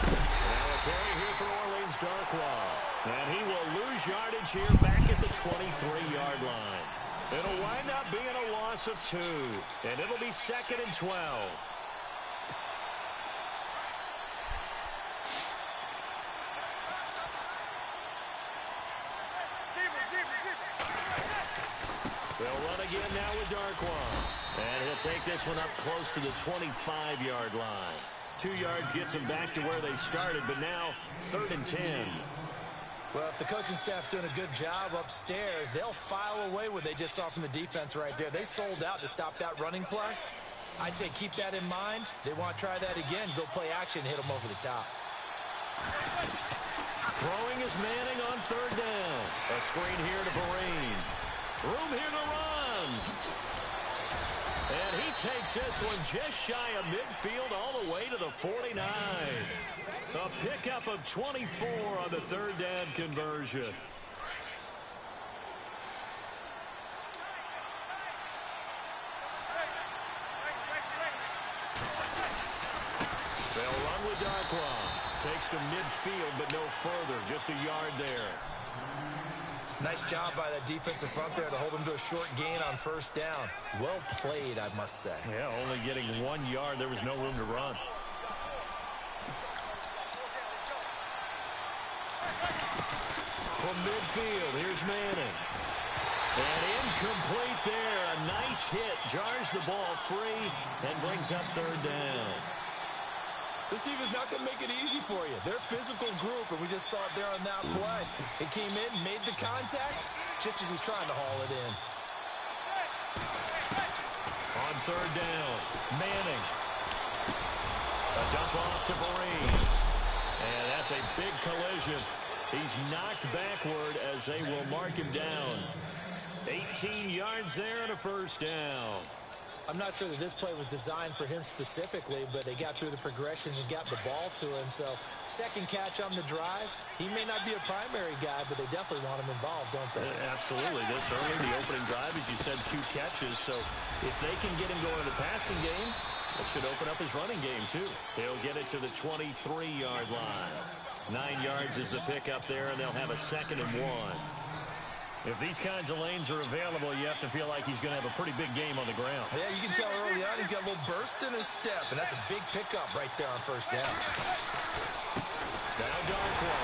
Now a carry here for Orleans Darkwa. And he will lose yardage here back at the 23-yard line. It'll wind up being a loss of 2. And it'll be 2nd and 12. They'll run again now with Darkwa. And he'll take this one up close to the 25-yard line. 2 yards gets them back to where they started, but now 3rd and 10. Well, if the coaching staff's doing a good job upstairs, they'll file away what they just saw from the defense right there. They sold out to stop that running play. I'd say keep that in mind. They want to try that again. Go play action, hit them over the top. Throwing is Manning on 3rd down. A screen here to Vereen. Room here to run. And he takes this one just shy of midfield all the way to the 49. A pickup of 24 on the 3rd down conversion. They'll run with Darkwa. Takes to midfield, but no further. Just a yard there. Nice job by that defensive front there to hold him to a short gain on 1st down. Well played, I must say. Yeah, only getting 1 yard. There was no room to run. From midfield, here's Manning. And incomplete there. A nice hit. Jars the ball free and brings up 3rd down. This team is not going to make it easy for you. They're a physical group, and we just saw it there on that play. It came in, made the contact, just as he's trying to haul it in. On 3rd down, Manning. A dump off to Vereen. And that's a big collision. He's knocked backward as they will mark him down. 18 yards there and a 1st down. I'm not sure that this play was designed for him specifically, but they got through the progressions and got the ball to him. So, 2nd catch on the drive. He may not be a primary guy, but they definitely want him involved, don't they? Absolutely. This early, the opening drive, as you said, 2 catches. So, if they can get him going in the passing game, that should open up his running game, too. He'll get it to the 23-yard line. 9 yards is the pickup there, and they'll have a 2nd and 1. If these kinds of lanes are available, you have to feel like he's going to have a pretty big game on the ground. Yeah, you can tell early on he's got a little burst in his step, and that's a big pickup right there on 1st down. Now Darkwa.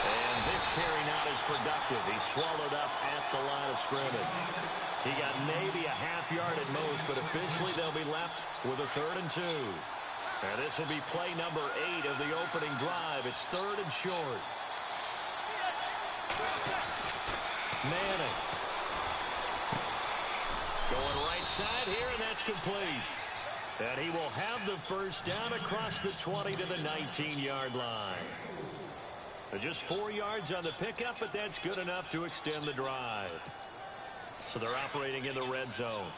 And this carry not as productive. He's swallowed up at the line of scrimmage. He got maybe a half yard at most, but officially they'll be left with a 3rd and 2. And this will be play number 8 of the opening drive. It's 3rd and short. Manning. Going right side here, and that's complete. And he will have the 1st down across the 20 to the 19-yard line. Just 4 yards on the pickup, but that's good enough to extend the drive. So they're operating in the red zone.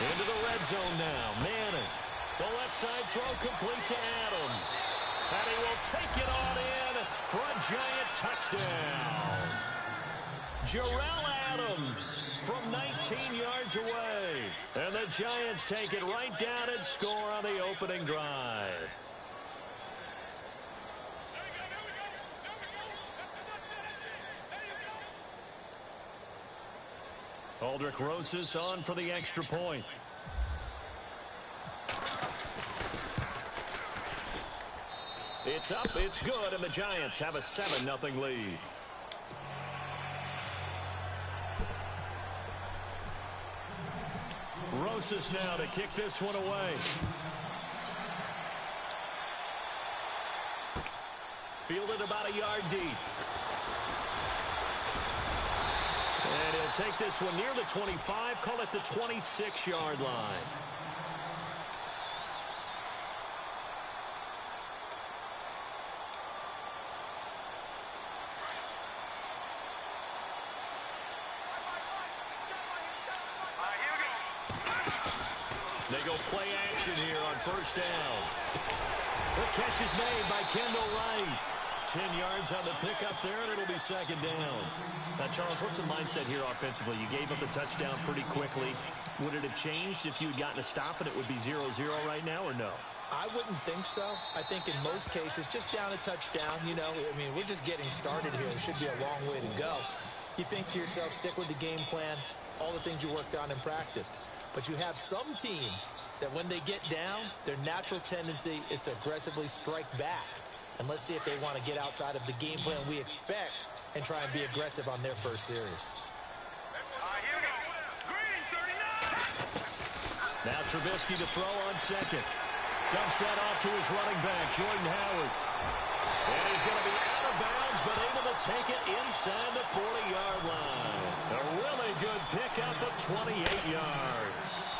Into the red zone now. Manning. The left side throw complete to Adams. And he will take it on in for a giant touchdown. Jarrell Adams from 19 yards away. And the Giants take it right down and score on the opening drive. Aldrich Rosas on for the extra point. It's up, it's good, and the Giants have a 7-0 lead. Rosas now to kick this one away. Fielded about a yard deep. And he'll take this one near the 25, call it the 26-yard line. They go play action here on 1st down. The catch is made by Kendall Wright. 10 yards on the pickup there, and it'll be second down. Now, Charles, what's the mindset here offensively? You gave up a touchdown pretty quickly. Would it have changed if you had gotten a stop and it would be 0-0 right now, or no? I wouldn't think so. I think in most cases, just down a touchdown, you know, I mean, we're just getting started here. It should be a long way to go. You think to yourself, stick with the game plan, all the things you worked on in practice. But you have some teams that when they get down, their natural tendency is to aggressively strike back. And let's see if they want to get outside of the game plan we expect and try and be aggressive on their first series. Now Trubisky to throw on second. Dumps that off to his running back, Jordan Howard. And he's going to be out of bounds, but able to take it inside the 40-yard line. A really good pickup of 28 yards.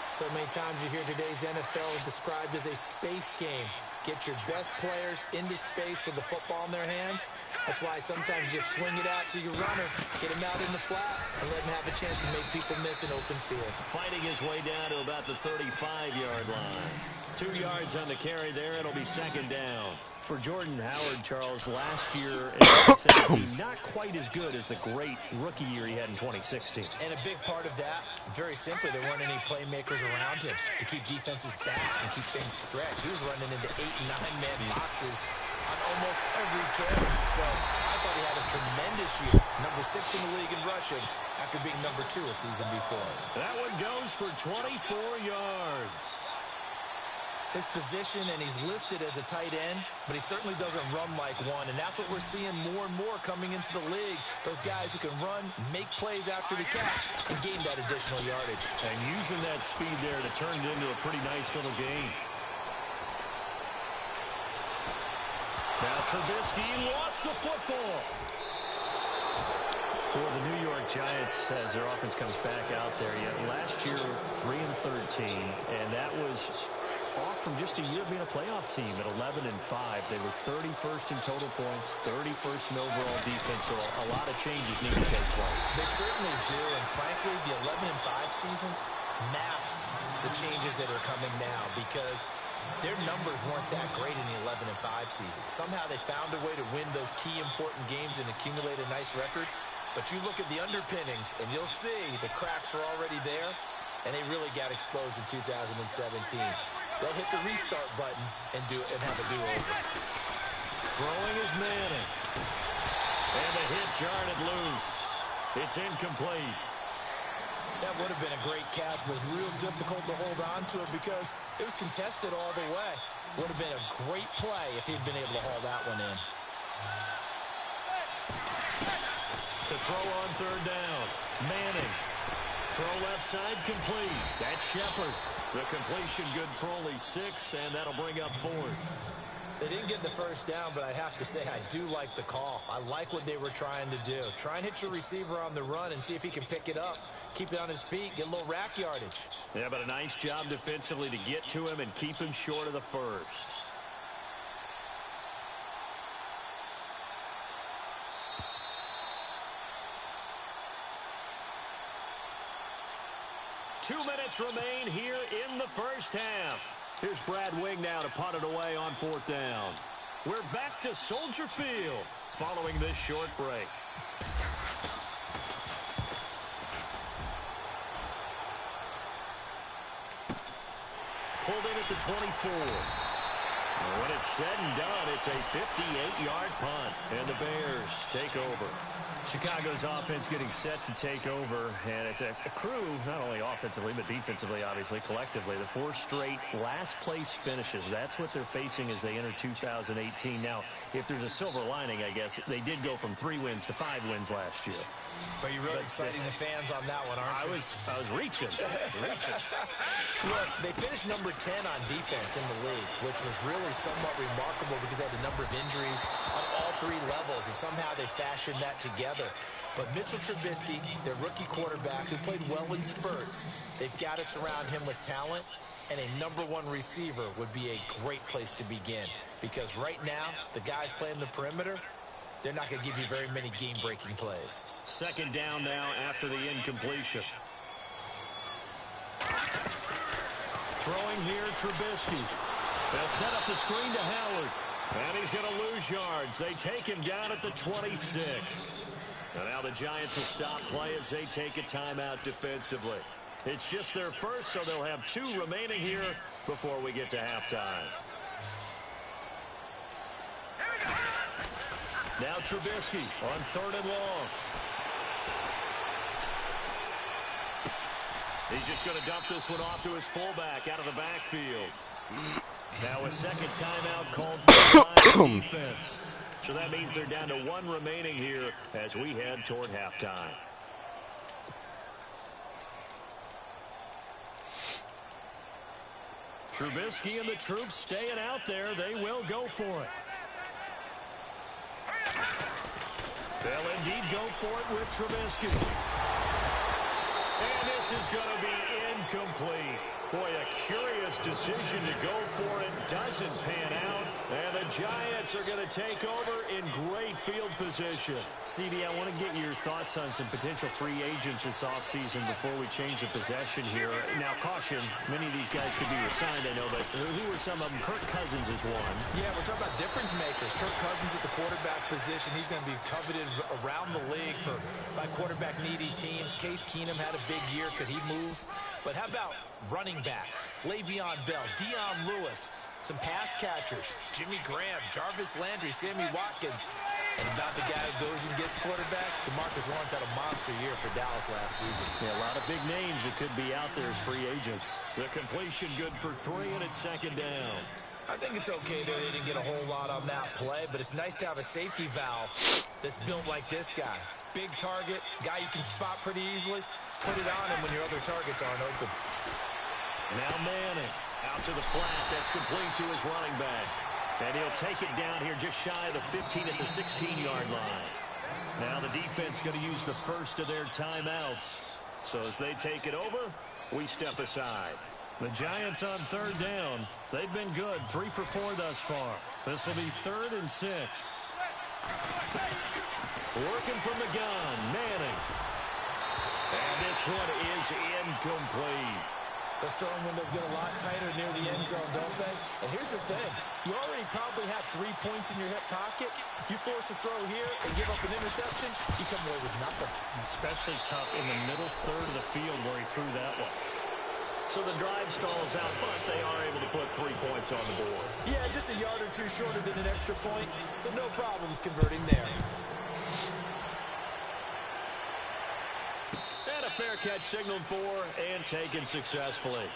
So many times you hear today's NFL described as a space game. Get your best players into space with the football in their hands. That's why sometimes you swing it out to your runner, get him out in the flat, and let him have a chance to make people miss an open field. Fighting his way down to about the 35-yard line. 2 yards on the carry there. It'll be second down. For Jordan Howard, Charles, last year in 2017, not quite as good as the great rookie year he had in 2016. And a big part of that, very simply, there weren't any playmakers around him to keep defenses back and keep things stretched. He was running into 8- and 9-man boxes on almost every carry. So I thought he had a tremendous year, number 6 in the league in rushing, after being number 2 a season before. That one goes for 24 yards. His position, and he's listed as a tight end, but he certainly doesn't run like one, and that's what we're seeing more and more coming into the league. Those guys who can run, make plays after the catch, and gain that additional yardage. And using that speed there to turn it into a pretty nice little gain. Now Trubisky lost the football. For the New York Giants, as their offense comes back out there, yet last year 3-13, and that was off from just a year being a playoff team at 11-5. They were 31st in total points, 31st in overall defense, so a lot of changes need to take place. They certainly do, and frankly, the 11-5 season masks the changes that are coming now because their numbers weren't that great in the 11-5 season. Somehow they found a way to win those key important games and accumulate a nice record. But you look at the underpinnings, and you'll see the cracks are already there, and they really got exposed in 2017. They'll hit the restart button and have a do-over. Throwing is Manning. And the hit jarred it loose. It's incomplete. That would have been a great catch, but it was real difficult to hold on to it because it was contested all the way. Would have been a great play if he'd been able to haul that one in. To throw on third down. Manning. Throw left side complete. That's Shepard. The completion good for only 6, and that'll bring up 4th. They didn't get the first down, but I have to say I do like the call. I like what they were trying to do. Try and hit your receiver on the run and see if he can pick it up. Keep it on his feet, get a little rack yardage. Yeah, but a nice job defensively to get to him and keep him short of the first. Two minutes remain here in the first half. Here's Brad Wing now to punt it away on 4th down. We're back to Soldier Field following this short break. Pulled in at the 24. When it's said and done, it's a 58-yard punt, and the Bears take over. Chicago's offense getting set to take over, and it's a crew, not only offensively, but defensively, obviously, collectively. The 4 straight last-place finishes, that's what they're facing as they enter 2018. Now, if there's a silver lining, I guess, they did go from 3 wins to 5 wins last year. But you're really exciting the fans on that one, aren't you? I was reaching. Look, they finished number 10 on defense in the league, which was really somewhat remarkable because they had a number of injuries on all 3 levels, and somehow they fashioned that together. But Mitchell Trubisky, their rookie quarterback, who played well in spurts, they've got to surround him with talent, and a number 1 receiver would be a great place to begin. Because right now, the guys playing the perimeter, they're not going to give you very many game-breaking plays. Second down now after the incompletion. Throwing here, Trubisky. They'll set up the screen to Howard. And he's going to lose yards. They take him down at the 26. And now the Giants will stop play as they take a timeout defensively. It's just their first, so they'll have 2 remaining here before we get to halftime. Now Trubisky on 3rd and long. He's just going to dump this one off to his fullback out of the backfield. Now a second timeout called for the defense. So that means they're down to 1 remaining here as we head toward halftime. Trubisky and the troops staying out there. They will go for it. They'll indeed go for it with Trubisky. And this is going to be incomplete. Boy, a curious decision to go for it. Doesn't pan out. And the Giants are going to take over in great field position. CD, I want to get your thoughts on some potential free agents this offseason before we change the possession here. Now, caution, many of these guys could be resigned, I know, but who are some of them? Kirk Cousins is one. Yeah, we're talking about difference makers. Kirk Cousins at the quarterback position. He's going to be coveted around the league by quarterback-needy teams. Case Keenum had a big year. Could he move? But how about running backs? Le'Veon Bell, Dion Lewis, some pass catchers, Jimmy Graham, Jarvis Landry, Sammy Watkins. And about the guy who goes and gets quarterbacks, DeMarcus Lawrence had a monster year for Dallas last season. Yeah, a lot of big names that could be out there as free agents. The completion good for 3, and it's 2nd down. I think it's okay that they didn't get a whole lot on that play, but it's nice to have a safety valve that's built like this guy. Big target, guy you can spot pretty easily. Put it on him when your other targets aren't open. Now Manning out to the flat. That's complete to his running back. And he'll take it down here just shy of the 15 at the 16-yard line. Now the defense going to use the first of their timeouts. So as they take it over, we step aside. The Giants on 3rd down. They've been good. 3 for 4 thus far. This will be 3rd and 6. Working from the gun, Manning. And this one is incomplete. Those throwing windows get a lot tighter near the end zone, don't they? And here's the thing. You already probably have 3 points in your hip pocket. You force a throw here and give up an interception, you come away with nothing. Especially tough in the middle third of the field where he threw that one. So the drive stalls out, but they are able to put 3 points on the board. Yeah, just a yard or 2 shorter than an extra point. So no problems converting there. And a fair catch signaled for and taken successfully.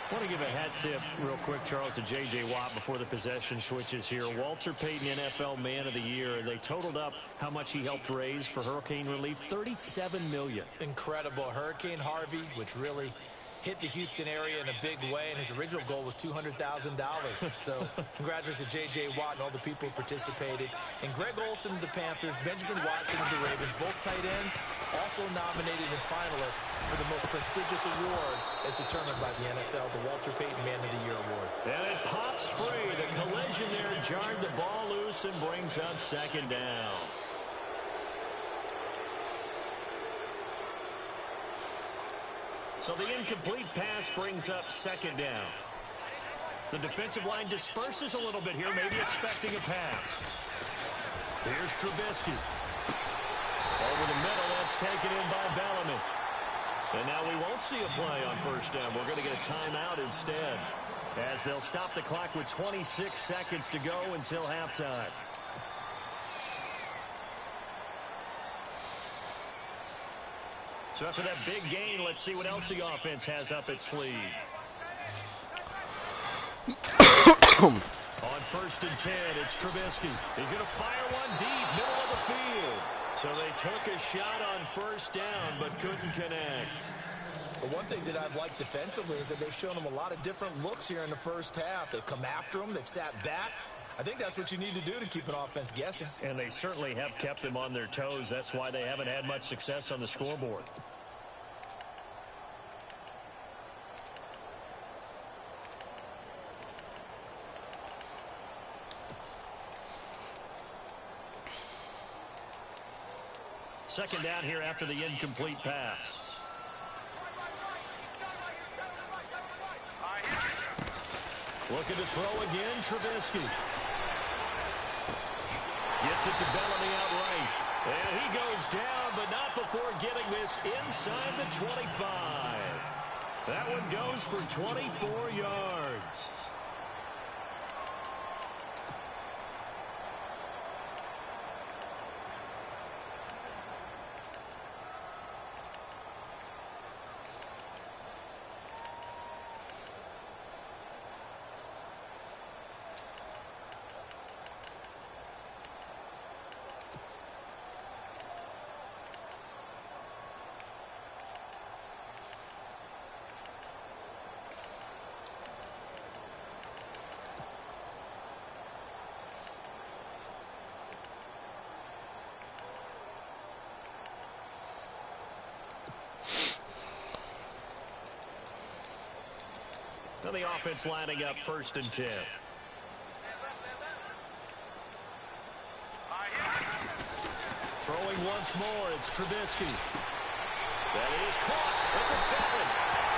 I want to give a hat tip real quick, Charles, to J.J. Watt before the possession switches here. Walter Payton, NFL Man of the Year. They totaled up how much he helped raise for hurricane relief, $37 million. Incredible. Hurricane Harvey, which really hit the Houston area in a big way, and his original goal was $200,000. So congratulations to J.J. Watt and all the people who participated. And Greg Olsen of the Panthers, Benjamin Watson of the Ravens, both tight ends, also nominated and finalists for the most prestigious award as determined by the NFL, the Walter Payton Man of the Year Award. And it pops free. The collision there jarred the ball loose and brings up 2nd down. So the incomplete pass brings up 2nd down. The defensive line disperses a little bit here, maybe expecting a pass. Here's Trubisky. Over the middle, that's taken in by Bellamy. And now we won't see a play on 1st down. We're going to get a timeout instead, as they'll stop the clock with 26 seconds to go until halftime. So after that big gain, let's see what else the offense has up its sleeve. On 1st and 10, it's Trubisky. He's going to fire one deep, middle of the field. So they took a shot on 1st down, but couldn't connect. The one thing that I've liked defensively is that they've shown them a lot of different looks here in the 1st half. They've come after them. They've sat back. I think that's what you need to do to keep an offense guessing. And they certainly have kept them on their toes. That's why they haven't had much success on the scoreboard. Second down here after the incomplete pass. Looking to throw again, Trubisky. Gets it to Bellamy outright. And he goes down, but not before getting this inside the 25. That one goes for 24 yards. Now the offense lining up 1st and 10. Throwing once more, it's Trubisky. That is caught at the 7.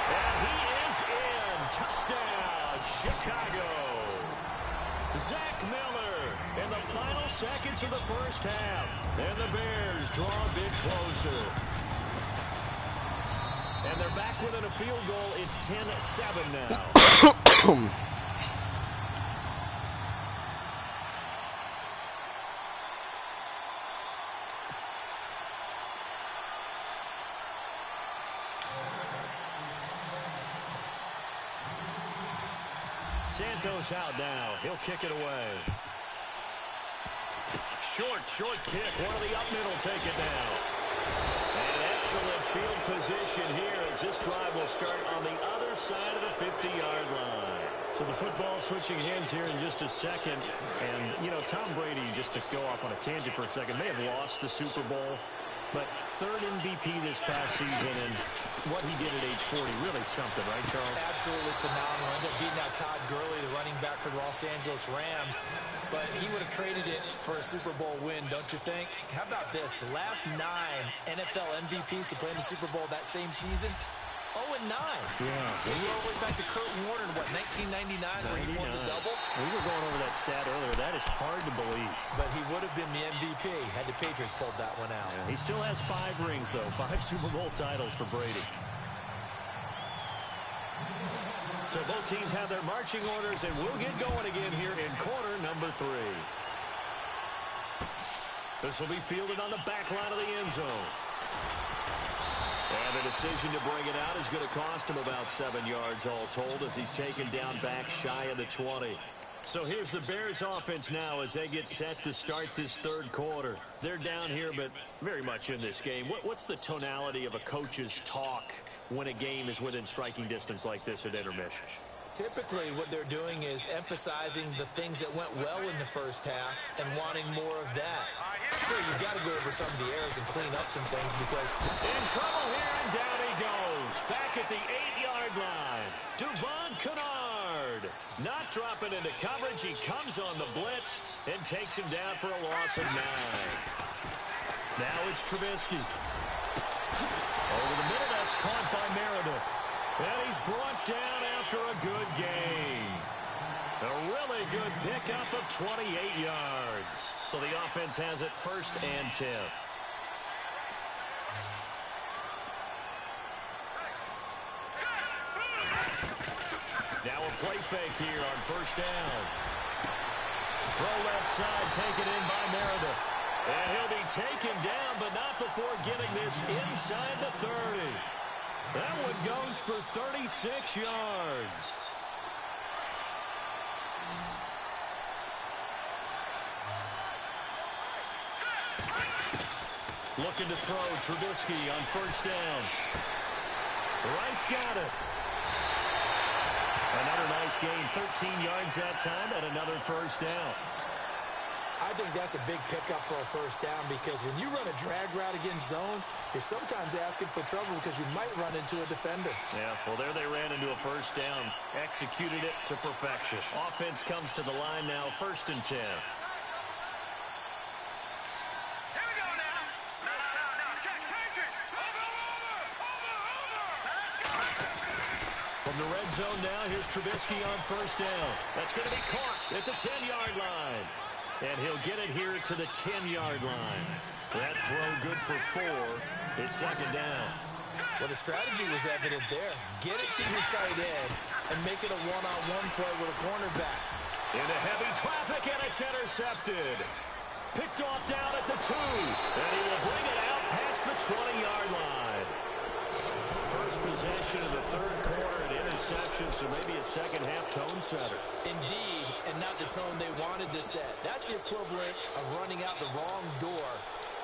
And he is in. Touchdown, Chicago. Zach Miller in the final seconds of the first half. And the Bears draw a bit closer. And they're back within a field goal. It's 10-7 now. Santos out now. He'll kick it away. Short kick. One of the up middle take it down. And excellent field position here as this drive will start on the other side of the 50-yard line. So the football switching hands here in just a second. And, you know, Tom Brady, just to go off on a tangent for a second, may have lost the Super Bowl. But 3rd MVP this past season, and what he did at age 40, really something, right, Charles? Absolutely phenomenal. Ended up beating out Todd Gurley, the running back for the Los Angeles Rams. But he would have traded it for a Super Bowl win, don't you think? How about this? The last 9 NFL MVPs to play in the Super Bowl that same season, 0-9. Yeah. We go all the way back to Kurt Warner in, 1999, where he won the double? We were going over that stat earlier. That is hard to believe. But he would have been the MVP had the Patriots pulled that one out. Yeah. He still has 5 rings, though. 5 Super Bowl titles for Brady. So both teams have their marching orders, and we'll get going again here in quarter number 3. This will be fielded on the back line of the end zone. And the decision to bring it out is going to cost him about 7 yards all told as he's taken down back shy of the 20. So here's the Bears offense now as they get set to start this 3rd quarter. They're down here, but very much in this game. What's the tonality of a coach's talk when a game is within striking distance like this at intermission? Typically, what they're doing is emphasizing the things that went well in the first half and wanting more of that. Sure, you've got to go over some of the errors and clean up some things because... In trouble here, and down he goes. Back at the 8-yard line. Devon Kennard. Not dropping into coverage. He comes on the blitz and takes him down for a loss of 9. Now it's Trubisky. Over the middle, that's caught by Meredith. And he's brought down after a good gain. A really good pickup of 28 yards. So the offense has it 1st and 10. Now a play fake here on 1st down. Throw left side, taken in by Meredith. And he'll be taken down, but not before getting this inside the 30. That one goes for 36 yards. Looking to throw, Trubisky on 1st down. Wright's got it. Another nice gain, 13 yards that time, and another 1st down. I think that's a big pickup for a 1st down because when you run a drag route against zone, you're sometimes asking for trouble because you might run into a defender. Yeah, well, there they ran into a 1st down. Executed it to perfection. Offense comes to the line now, 1st and 10. From the red zone now, here's Trubisky on 1st down. That's going to be caught at the 10-yard line. And he'll get it here to the 10-yard line. That throw good for 4. It's second down. Well, the strategy was evident there. Get it to your tight end and make it a one-on-one play with a cornerback. Into heavy traffic, and it's intercepted. Picked off down at the 2. And he will bring it out past the 20-yard line. First possession of the third quarter, an interception, so maybe a second-half tone setter. Indeed, and not the tone they wanted to set. That's the equivalent of running out the wrong door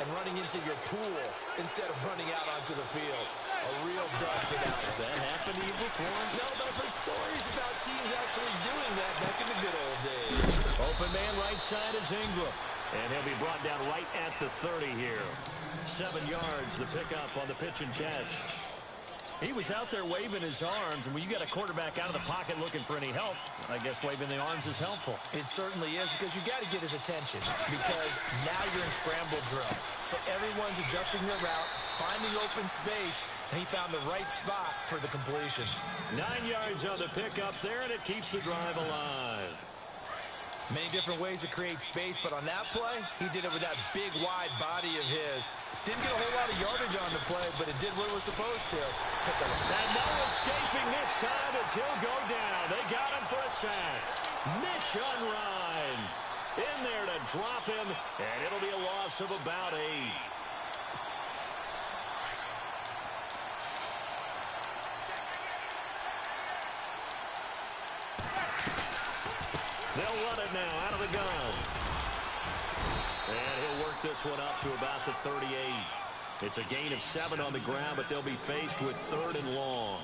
and running into your pool instead of running out onto the field. A real dud for that. Has that happened to you before? No, but I've heard stories about teams actually doing that back in the good old days. Open man right side is Ingram. And he'll be brought down right at the 30 here. 7 yards, the pickup on the pitch and catch. He was out there waving his arms, and when you got a quarterback out of the pocket looking for any help, I guess waving the arms is helpful. It certainly is, because you got to get his attention, because now you're in scramble drill. So everyone's adjusting their routes, finding open space, and he found the right spot for the completion. 9 yards on the pickup there, and it keeps the drive alive. Many different ways to create space, but on that play, he did it with that big, wide body of his. Didn't get a whole lot of yardage on the play, but it did what it was supposed to. And no escaping this time as he'll go down. They got him for a sack. Mitch Unrein in there to drop him, and it'll be a loss of about 8. They'll run it now out of the gun. And he'll work this one up to about the 38. It's a gain of 7 on the ground, but they'll be faced with 3rd and long.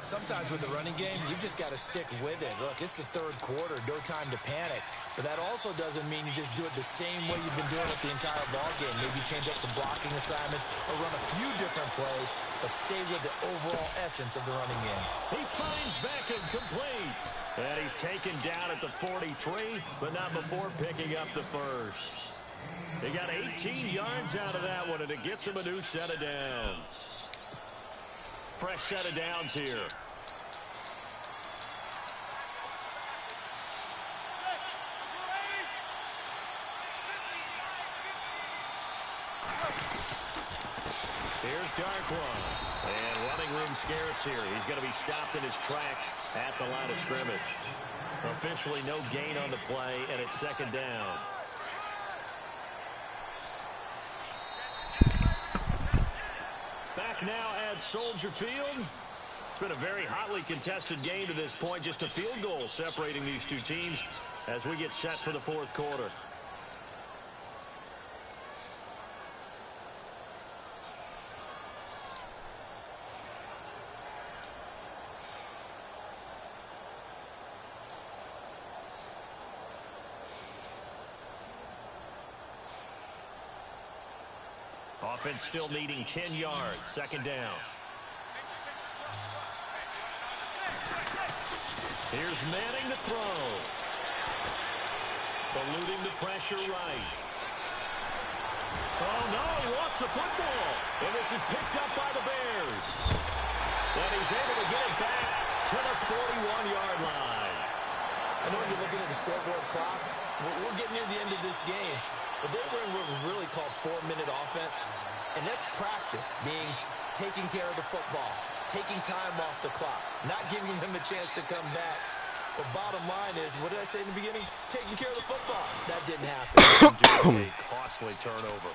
Sometimes with the running game, you've just got to stick with it. Look, it's the third quarter, no time to panic. But that also doesn't mean you just do it the same way you've been doing it the entire ball game. Maybe change up some blocking assignments or run a few different plays, but stay with the overall essence of the running game. He finds Beckham complete. And he's taken down at the 43, but not before picking up the first. He got 18 yards out of that one, and it gets him a new set of downs. Fresh set of downs here. Here's Darkwa. And running room scarce here. He's going to be stopped in his tracks at the line of scrimmage. Officially no gain on the play, and it's second down. Back now at Soldier Field. It's been a very hotly contested game to this point. Just a field goal separating these two teams as we get set for the fourth quarter. Offense still needing 10 yards. Second down. Here's Manning to throw. Eluding the pressure right. Oh, no, he lost the football. And this is picked up by the Bears. And he's able to get it back to the 41-yard line. I know you're looking at the scoreboard clock. We're getting near the end of this game. But they were in what was really called 4-minute offense. And that's practice, being taking care of the football, taking time off the clock, not giving them a chance to come back. But bottom line is, what did I say in the beginning? Taking care of the football. That didn't happen. A costly turnover.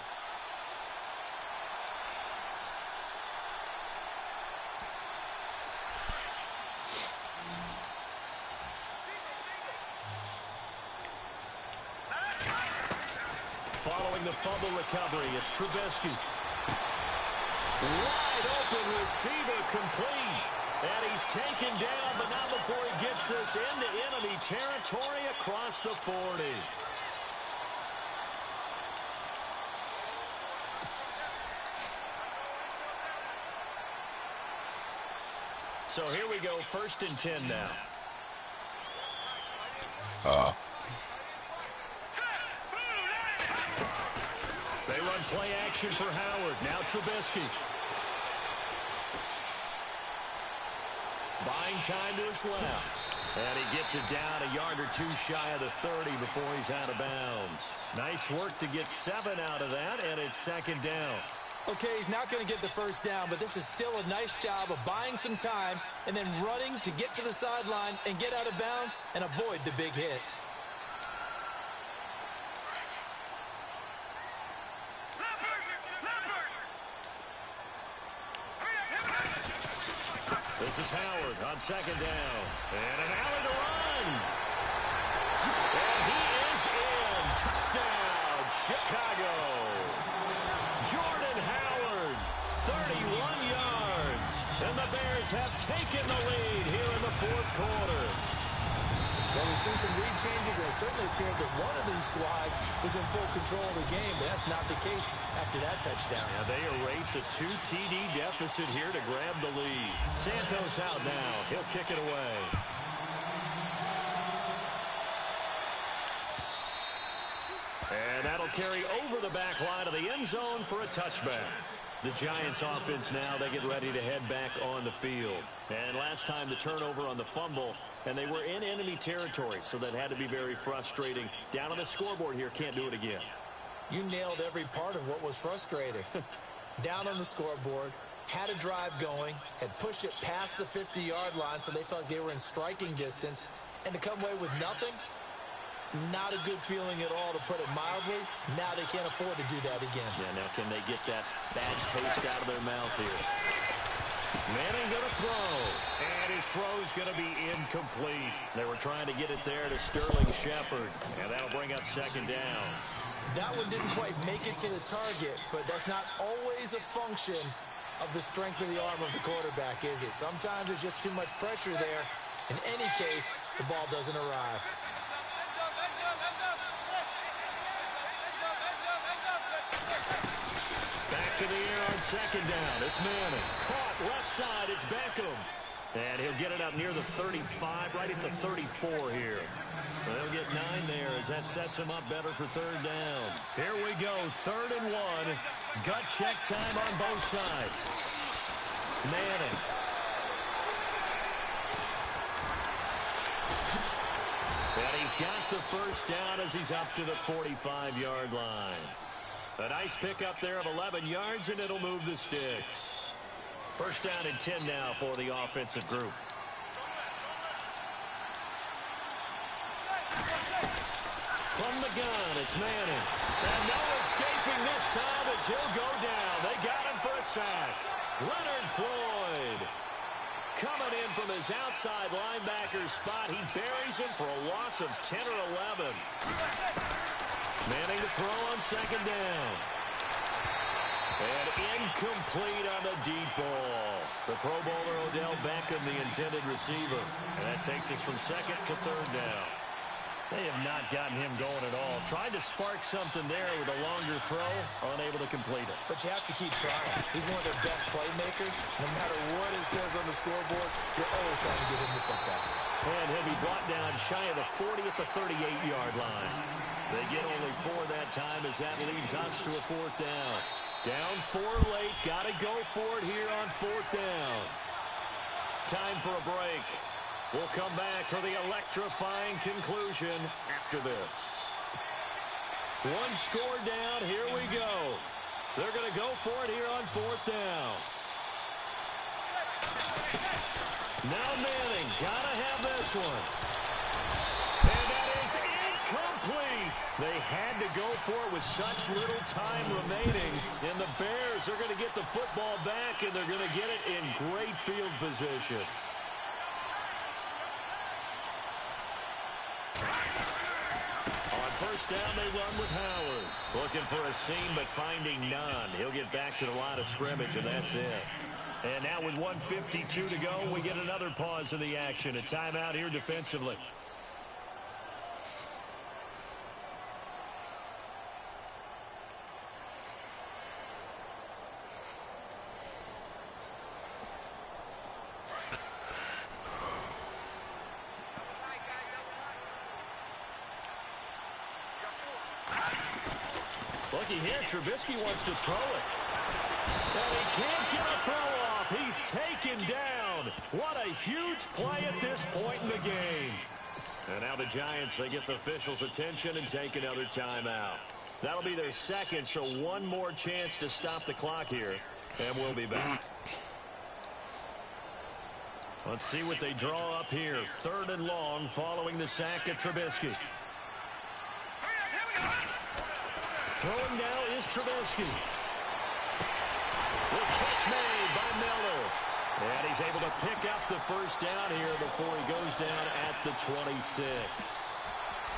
Following the fumble recovery, it's Trubisky. Wide open receiver complete. And he's taken down, but not before he gets us into enemy territory across the 40. So here we go, 1st and 10 now. They run play action for Howard. Now Trubisky. Buying time to his left. And he gets it down a yard or two shy of the 30 before he's out of bounds. Nice work to get 7 out of that, and it's second down. Okay, he's not going to get the first down, but this is still a nice job of buying some time and then running to get to the sideline and get out of bounds and avoid the big hit. This is Howard on second down. And an alley to run. And he is in. Touchdown, Chicago. Jordan Howard, 31 yards. And the Bears have taken the lead here in the fourth quarter. Well, we've seen some lead changes, and it certainly appeared that one of these squads was in full control of the game, but that's not the case after that touchdown. Yeah, they erase a 2 TD deficit here to grab the lead. Santos out now. He'll kick it away. And that'll carry over the back line of the end zone for a touchback. The Giants offense now, they get ready to head back on the field. And last time the turnover on the fumble, and they were in enemy territory, so that had to be very frustrating. Down on the scoreboard here, can't do it again. You nailed every part of what was frustrating. Down on the scoreboard, had a drive going, had pushed it past the 50-yard line, so they felt they were in striking distance, and to come away with nothing, not a good feeling at all, to put it mildly. Now they can't afford to do that again. Yeah, now can they get that bad taste out of their mouth here? Manning going to throw, and his throw's going to be incomplete. They were trying to get it there to Sterling Shepard, and that'll bring up second down. That one didn't quite make it to the target, but that's not always a function of the strength of the arm of the quarterback, is it? Sometimes there's just too much pressure there. In any case, the ball doesn't arrive. Back to the air on second down. It's Manning. Caught left side. It's Beckham. And he'll get it up near the 35, right at the 34 here. They'll get 9 there as that sets him up better for third down. Here we go, 3rd and 1. Gut check time on both sides. Manning. And he's got the first down as he's up to the 45-yard line. A nice pickup there of 11 yards, and it'll move the sticks. First down and 10 now for the offensive group. From the gun, it's Manning. And no escaping this time as he'll go down. They got him for a sack. Leonard Floyd coming in from his outside linebacker spot. He buries him for a loss of 10 or 11. Manning to throw on second down. And incomplete on the deep ball. The Pro Bowler Odell Beckham, the intended receiver. And that takes us from second to third down. They have not gotten him going at all. Tried to spark something there with a longer throw, unable to complete it. But you have to keep trying. He's one of their best playmakers. No matter what it says on the scoreboard, you're always trying to get him the football. And he'll be brought down shy of the 40 at the 38-yard line. They get only 4 that time as that leads us to a 4th down. Down 4 late. Got to go for it here on 4th down. Time for a break. We'll come back for the electrifying conclusion after this. 1 score down. Here we go. They're going to go for it here on 4th down. Now Manning. Got to have this one. And that is incomplete. They had to go for it with such little time remaining. And the Bears are going to get the football back, and they're going to get it in great field position. On first down, they run with Howard. Looking for a seam, but finding none. He'll get back to the line of scrimmage, and that's it. And now with 1:52 to go, we get another pause in the action. A timeout here defensively. Looky here, Trubisky wants to throw it. And he can't get a throw off. He's taken down What a huge play at this point in the game. And now the Giants, they get the officials' attention and take another timeout. That'll be their second, so one more chance to stop the clock here, and we'll be back. Let's see what they draw up here. 3rd and long following the sack of Trubisky. Throwing now is Trubisky. The catch made by Miller. And he's able to pick up the first down here before he goes down at the 26.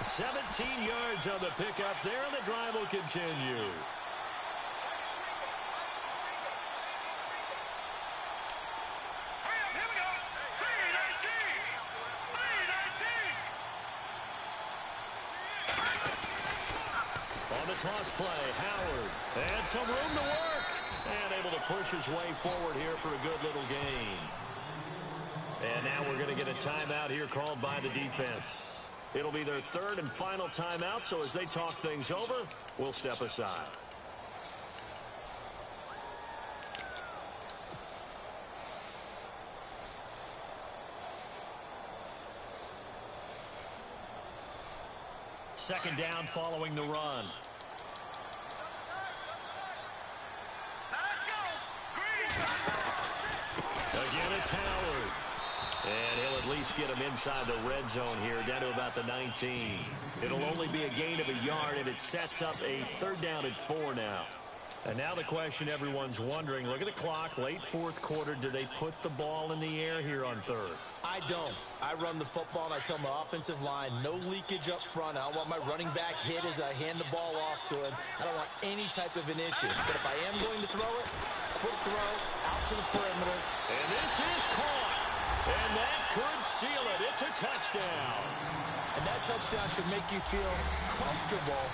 17 yards on the pickup there, and the drive will continue. On the toss play, Howard. And some room to work. And able to push his way forward here for a good little gain. And now we're going to get a timeout here called by the defense. It'll be their 3rd and final timeout, so as they talk things over, we'll step aside. Second down following the run. Again, it's Howard. And he'll at least get him inside the red zone here, down to about the 19. It'll only be a gain of a yard, and it sets up a 3rd down and 4 now. And now the question everyone's wondering, look at the clock, late 4th quarter, do they put the ball in the air here on 3rd? I don't. I run the football, and I tell my offensive line, no leakage up front. I don't want my running back hit as I hand the ball off to him. I don't want any type of an issue. But if I am going to throw it, quick throw, out to the perimeter. And this is caught. And that could seal it. It's a touchdown. And that touchdown should make you feel comfortable.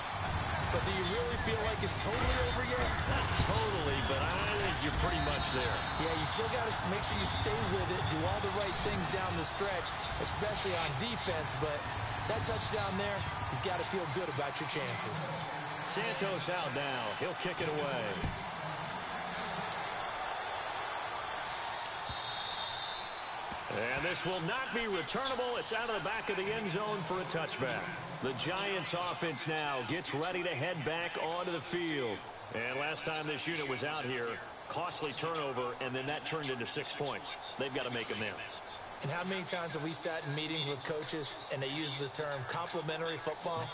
But do you really feel like it's totally over yet? Not totally, but I think you're pretty much there. Yeah, you still got to make sure you stay with it, do all the right things down the stretch, especially on defense. But that touchdown there, you've got to feel good about your chances. Santos out now. He'll kick it away. And this will not be returnable. It's out of the back of the end zone for a touchback. The Giants offense now gets ready to head back onto the field. And last time this unit was out here, costly turnover, and then that turned into 6 points. They've got to make amends. And how many times have we sat in meetings with coaches and they use the term complementary football?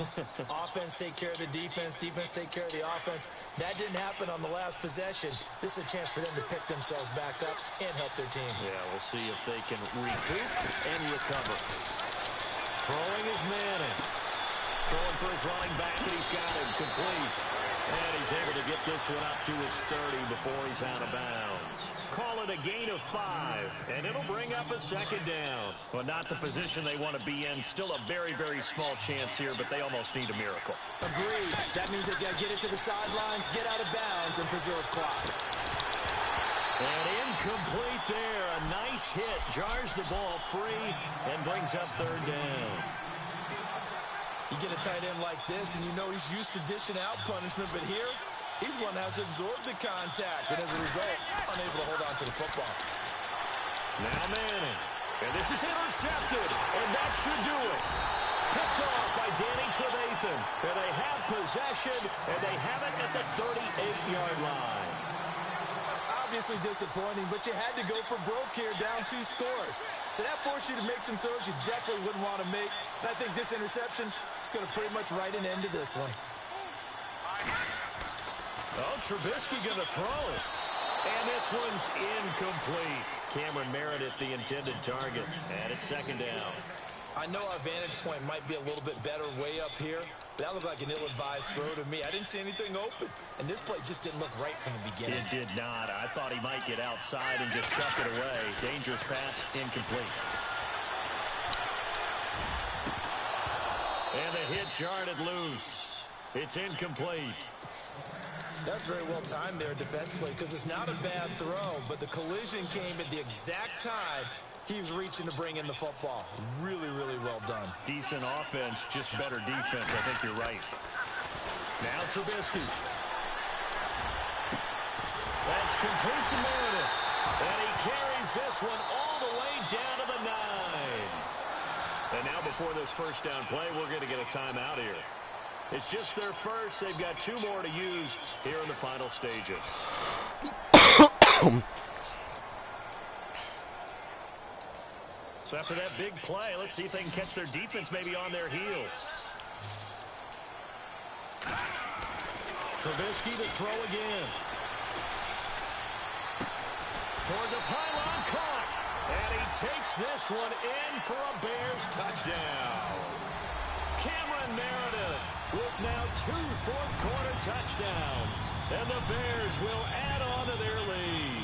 Offense take care of the defense, defense take care of the offense. That didn't happen on the last possession. This is a chance for them to pick themselves back up and help their team. Yeah, we'll see if they can recoup and recover. Throwing is Manning. Throwing for his running back, and he's got him complete. And he's able to get this one up to his 30 before he's out of bounds. Call it a gain of 5, and it'll bring up a 2nd down. Well, not the position they want to be in. Still a very, very small chance here, but they almost need a miracle. Agreed. That means they've got to get it to the sidelines, get out of bounds, and preserve clock. And incomplete there. A nice hit. Jars the ball free and brings up 3rd down. You get a tight end like this, and you know he's used to dishing out punishment, but here, he's going to have to absorb the contact, and as a result, unable to hold on to the football. Now Manning, and this is intercepted, and that should do it. Picked off by Danny Trevathan, and they have possession, and they have it at the 38-yard line. Obviously disappointing, but you had to go for broke here, down 2 scores. So that forced you to make some throws you definitely wouldn't want to make. And I think this interception is going to pretty much write an end to this one. Oh, Trubisky going to throw. And this one's incomplete. Cameron Meredith, the intended target. And it's 2nd down. I know our vantage point might be a little bit better way up here, but that looked like an ill-advised throw to me. I didn't see anything open, and this play just didn't look right from the beginning. It did not. I thought he might get outside and just chuck it away. Dangerous pass, incomplete. And the hit jarred it loose. It's incomplete. That's very well timed there defensively because it's not a bad throw, but the collision came at the exact time he was reaching to bring in the football. Really, really well done. Decent offense, just better defense. I think you're right. Now Trubisky. That's complete to Meredith. And he carries this one all the way down to the 9. And now before this first down play, we're going to get a timeout here. It's just their first. They've got 2 more to use here in the final stages. So after that big play, let's see if they can catch their defense maybe on their heels. Trubisky to throw again. Toward the pylon, caught. And he takes this one in for a Bears touchdown. Cameron Meredith with now 2 fourth-quarter touchdowns. And the Bears will add on to their lead.